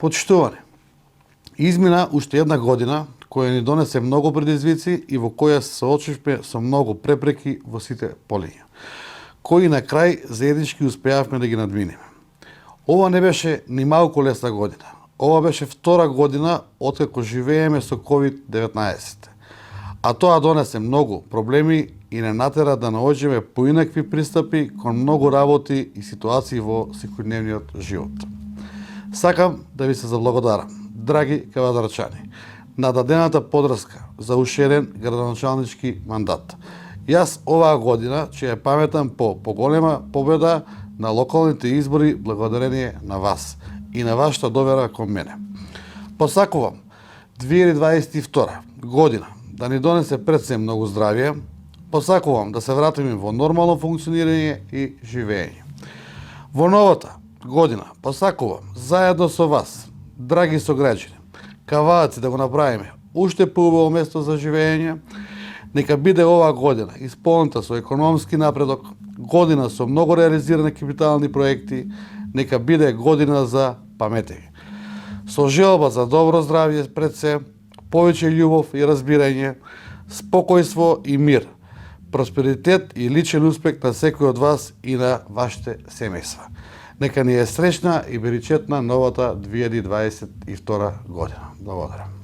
Почитувани, измина уште една година која ни донесе многу предизвици и во која се соочивме со многу препреки во сите полиња, кои на крај заеднички успеавме да ги надминеме. Ова не беше ни малку лесна година. Ова беше втора година откако живееме со COVID-19. А тоа донесе многу проблеми и не натера да наоѓеме поинакви пристапи кон многу работи и ситуации во секојдневниот живот. Сакам да ви се заблагодарам, драги кавадарчани, на дадената подрска за уште еден градоначалнички мандат. Јас оваа година ќе ја паметам по поголема победа на локалните избори благодарение на вас и на вашата довера кон мене. Посакувам 2022 година да ни донесе пред се многу здравје, посакувам да се вратиме во нормално функционирање и живење. Во новата година посакувам заедно со вас, драги сограѓани, Кавааци да го направиме уште поубаво место за живење. Нека биде оваа година исполнета со економски напредок, година со многу реализирани капитални проекти, нека биде година за паметење. Со желба за добро здравје пред се, повеќе љубов и разбирање, спокојство и мир, просперитет и личен успех на секој од вас и на вашите семејства. Нека ни е среќна и беричетна новата 2022 година. Благодарам.